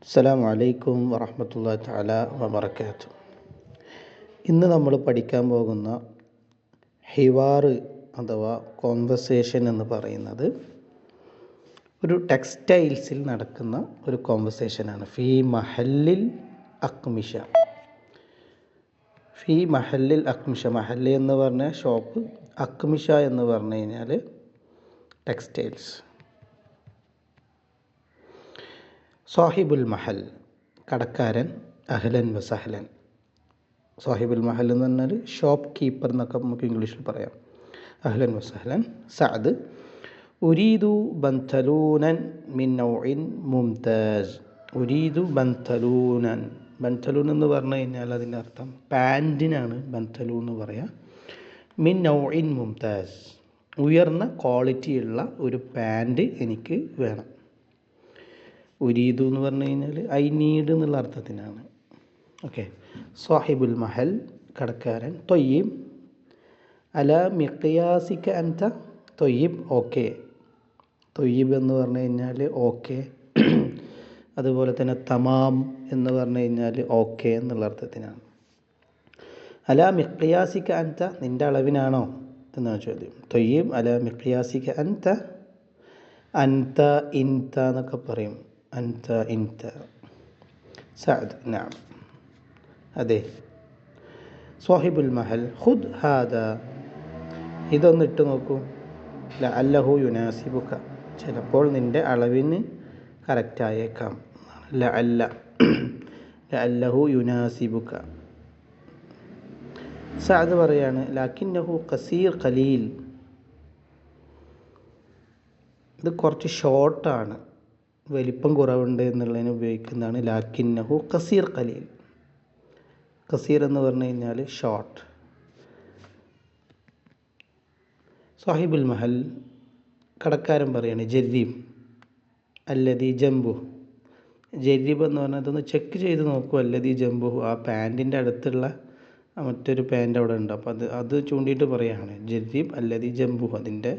അസ്സലാമു അലൈക്കും വറഹ്മത്തുള്ളാഹി തആല വബറകാതുഹു. ഇന്ന് നമ്മൾ പഠിക്കാൻ പോകുന്ന ഹിവാർ അഥവാ കോൺവെർസേഷൻ എന്ന് പറയുന്നത് ഒരു ടെക്സ്റ്റൈൽസിൽ നടക്കുന്ന ഒരു കോൺവെർസേഷനാണ്. ഫീ മഹല്ലിൽ അക്മിഷ. ഫീ മഹല്ലിൽ അക്മിഷ. മഹല്ല് എന്ന് പറഞ്ഞാൽ ഷോപ്പ്, അക്മിഷ എന്ന് പറഞ്ഞു കഴിഞ്ഞാൽ ടെക്സ്റ്റൈൽസ്. സാഹിബുൽ മഹൽ, കടക്കാരൻ. അഹ്ലൻ വസഹ്ലൻ. സാഹിബുൽ മഹൽ എന്ന് പറഞ്ഞാൽ ഷോപ്പ് കീപ്പർ എന്നൊക്കെ നമുക്ക് ഇംഗ്ലീഷിൽ പറയാം. അഹ്ലൻ വസഹ്ലൻ. സഅദ്, ഉരീദു ബന്തലൂനൻ മിൻ നൗഇൻ മുംതാസ്. ഉരീദു ബന്തലൂനൻ. ബന്തലൂൻ എന്ന് പറഞ്ഞു കഴിഞ്ഞാൽ അതിൻ്റെ അർത്ഥം പാൻറ്റിനാണ് ബന്തലൂൻ എന്ന് പറയാം. മിൻ നൗഇൻ മുംതാസ്, ഉയർന്ന ക്വാളിറ്റിയുള്ള ഒരു പാൻറ്റ് എനിക്ക് വേണം. ഉരീദു എന്ന് പറഞ്ഞു കഴിഞ്ഞാൽ ഐ നീഡ് എന്നുള്ള അർത്ഥത്തിനാണ്. ഓക്കെ. സാഹിബുൽ മഹൽ, കടക്കാരൻ. തൊയ്യിബ്, അല മിഖ്യാസിക അൻത. തൊയ്യിബ്, ഓക്കെ. തൊയ്യിബ് എന്ന് പറഞ്ഞു കഴിഞ്ഞാൽ ഓക്കെ. അതുപോലെ തന്നെ തമാം എന്ന് പറഞ്ഞു കഴിഞ്ഞാൽ ഓക്കെ എന്നുള്ള അർത്ഥത്തിനാണ്. അല മിഖ്യാസിക അൻത, നിൻ്റെ അളവിനാണോ എന്നാണ് ചോദ്യം. തൊയ്യിബ്, അല മിഖ്യാസിക അൻത. അൻത, ഇൻത എന്നൊക്കെ പറയും. അൻത, ഇൻത. സഅദ്, നഅം, അതെ. സാഹിബുൽ മഹൽ, ഖുദ് ഹാദ. ഇതൊന്നിട്ട് നോക്കൂ. ലഅല്ലഹു യുനാസിബുക, ചിലപ്പോൾ നിൻ്റെ അളവിന് കറക്റ്റായേക്കാം. ലഅല്ലഹു യുനാസിബുക. സഅദ് പറയാണ് ലാക്കിന്നഹു ഖസീർ ഖലീൽ. ഇത് കുറച്ച് ഷോർട്ടാണ്, വലിപ്പം കുറവുണ്ട് എന്നുള്ളതിന് ഉപയോഗിക്കുന്നതാണ് ലാക്കിന്നഹു ഖസീർ ഖലീൽ. ഖസീർ എന്ന് പറഞ്ഞു കഴിഞ്ഞാൽ ഷോർട്ട്. സാഹിബുൽ മഹൽ, കടക്കാരൻ പറയാണ് ജരീബ് അല്ലദീ ജംബു. ജരീബ് എന്ന് പറഞ്ഞാൽ അതൊന്ന് ചെക്ക് ചെയ്ത് നോക്കൂ. അല്ലദീ ജംബു, ആ പാൻറ്റിൻ്റെ അടുത്തുള്ള മറ്റൊരു പാൻറ്റ് അവിടെ ഉണ്ട്. അപ്പോൾ അത് ചൂണ്ടിയിട്ട് പറയുകയാണ് ജരീബ് അല്ലദീ ജംബു, അതിൻ്റെ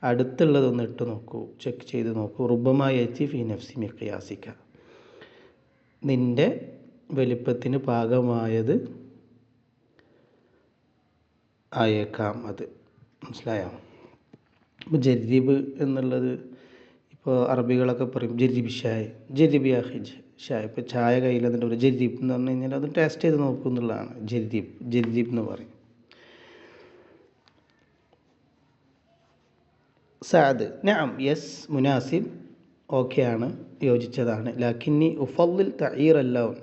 അടുത്തുള്ളതൊന്ന് ഇട്ട് നോക്കൂ, ചെക്ക് ചെയ്ത് നോക്കൂ. റുബമായ യഅതി ഫീ നഫ്സി മിഖ്യാസിക, നിൻ്റെ വലിപ്പത്തിന് പാകമായത് ആയേക്കാം അത്. മനസ്സിലായോ? ഇപ്പോൾ ജരീബ് എന്നുള്ളത് ഇപ്പോൾ അറബികളൊക്കെ പറയും ജരീബ് ഷായ്, ജരീബ് യാ ഖിജ് ഷായ്. ഇപ്പോൾ ചായ കയ്യിൽ എന്നിട്ട് ഒരു ജരീബ് എന്ന് പറഞ്ഞു കഴിഞ്ഞാൽ അത് ടേസ്റ്റ് ചെയ്ത് നോക്കൂ എന്നുള്ളതാണ് ജരീബ്. ജരീബ് എന്ന് പറയും. സഅദ്, നഅം, യെസ്, മുനാസിബ്, ഓക്കെയാണ്, യോജിച്ചതാണ്. ലാക്കിന്നി ഉഫദ്ദിൽ തഈർ അല്ലൗൻ,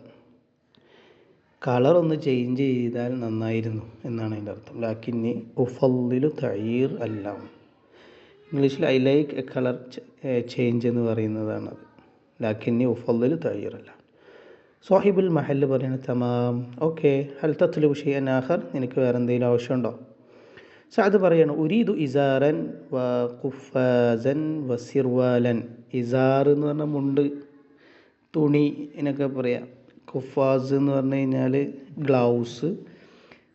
കളർ ഒന്ന് ചേഞ്ച് ചെയ്താൽ നന്നായിരുന്നു എന്നാണ് അതിൻ്റെ അർത്ഥം. ലാക്കിന്നി ഉഫദ്ദിലു തഈർ അല്ലൗൻ. ഇംഗ്ലീഷിൽ I like A colour change എന്ന് പറയുന്നതാണത്. ലാക്കിന്നി ഉഫദ്ദിലു തഈർ അല്ലൗൻ. സാഹിബുൽ മഹൽ പറയുന്നത് തമാം, ഓക്കെ. ഹൽ തത്ലുബു ഷൈഅൻ ആഖർ, നിനക്ക് വേറെ എന്തെങ്കിലും ആവശ്യമുണ്ടോ? സഅദ് പറയാണ് ഉരീദു ഇസാറൻ വ ഖുഫാസൻ വ സിർവാലൻ. ഇസാർ എന്ന് പറഞ്ഞാൽ മുണ്ട്, തുണി എന്നൊക്കെ പറയാം. ഖുഫാസ് എന്ന് പറഞ്ഞു കഴിഞ്ഞാൽ ഗ്ലൗസ്.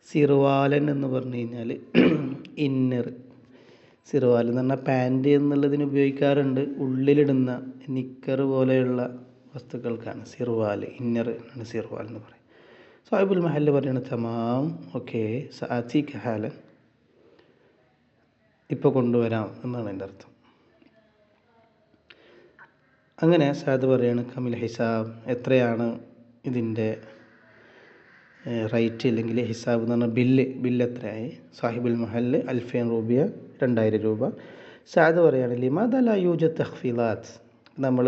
സിർവാലൻ എന്ന് പറഞ്ഞു കഴിഞ്ഞാൽ ഇന്നർ. സിർവാൽ എന്ന് പറഞ്ഞാൽ പാൻറ്റ് എന്നുള്ളതിന് ഉപയോഗിക്കാറുണ്ട്. ഉള്ളിലിടുന്ന നിക്കർ പോലെയുള്ള വസ്തുക്കൾക്കാണ് സിർവാൽ. ഇന്നർ ആണ് സിർവാൽ എന്ന് പറയും. സാഹിബുൽ മഹൽ പറയുന്നത് തമാം, ഓക്കെ. സഅതീക ഹാലൻ, ഇപ്പോൾ കൊണ്ടുവരാം എന്നാണ് എൻ്റെ അർത്ഥം. അങ്ങനെ സഅദ് പറയാണ് കമിൽ ഹിസാബ്, എത്രയാണ് ഇതിൻ്റെ റേറ്റ് അല്ലെങ്കിൽ ഹിസാബ് എന്ന് പറഞ്ഞാൽ ബില്ല് എത്രയായി? സാഹിബുൽ മഹൽ അൽഫൈൻ റൂബിയ, 2000 രൂപ. സഅദ് പറയാണ് ലിമാദ ലാ യൂജദ് തഖ്ഫീലാത്ത്. നമ്മൾ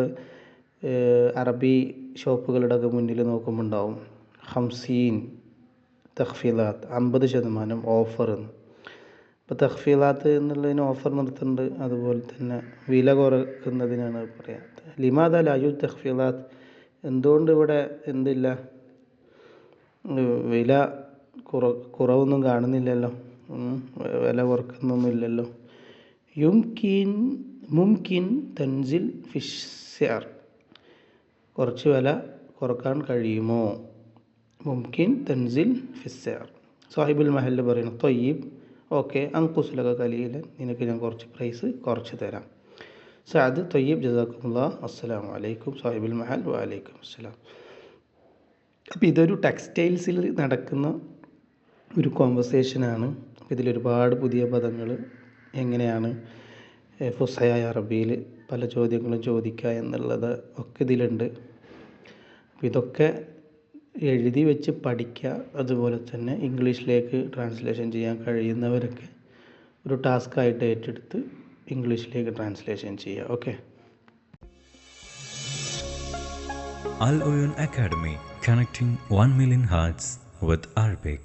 അറബി ഷോപ്പുകളുടെ മുന്നിൽ നോക്കുമ്പോൾ ഉണ്ടാവും 50 തഖ്ഫീലാത്ത്, 50% ഓഫർ എന്ന്. ഇപ്പോൾ തഖ്ഫീലാത്ത് എന്നുള്ളതിന് ഓഫർ നിർത്തുന്നുണ്ട്. അതുപോലെ തന്നെ വില കുറക്കുന്നതിനാണ് പറയാം. ലിമാദ ലാ യൂജദ് തഖ്ഫീലാത്ത്, എന്തുകൊണ്ട് ഇവിടെ എന്തില്ല, വില കുറവൊന്നും കാണുന്നില്ലല്ലോ, വില കുറക്കുന്നൊന്നുമില്ലല്ലോ. മുംകിൻ തൻസിൽ ഫിശ്ശർ, കുറച്ച് വില കുറക്കാൻ കഴിയുമോ? മുംകിൻ തൻസിൽ ഫിശ്ശർ. സാഹിബുൽ മഹൽ പറയുന്നു തൊയ്യിബ്, ഓക്കെ. അങ്കുസ്ലക കലീലൻ, നിനക്ക് ഞാൻ കുറച്ച് പ്രൈസ് കുറച്ച് തരാം. സഅദ് തൊയ്യബ് ജസാക്കുമുല്ലാ. അസ്സലാമു അലൈക്കും സാഹിബുൽ മഹൽ. വഅലൈക്കും അസ്സലാം. അപ്പോൾ ഇതൊരു ടെക്സ്റ്റൈൽസിൽ നടക്കുന്ന ഒരു കോൺവെർസേഷനാണ്. അപ്പോൾ ഇതിലൊരുപാട് പുതിയ പദങ്ങൾ എങ്ങനെയാണ് ഫുസ്ഹയായ അറബിയിൽ പല ചോദ്യങ്ങളും ചോദിക്കുക എന്നുള്ളത് ഒക്കെ ഇതിലുണ്ട്. അപ്പോൾ ഇതൊക്കെ എഴുതി വെച്ച് പഠിക്കുക. അതുപോലെ തന്നെ ഇംഗ്ലീഷിലേക്ക് ട്രാൻസ്ലേഷൻ ചെയ്യാൻ കഴിയുന്നവരൊക്കെ ഒരു ടാസ്ക്കായിട്ട് ഏറ്റെടുത്ത് ഇംഗ്ലീഷിലേക്ക് ട്രാൻസ്ലേഷൻ ചെയ്യുക. Okay. Al Oyun Academy, connecting 1 million hearts with Arabic.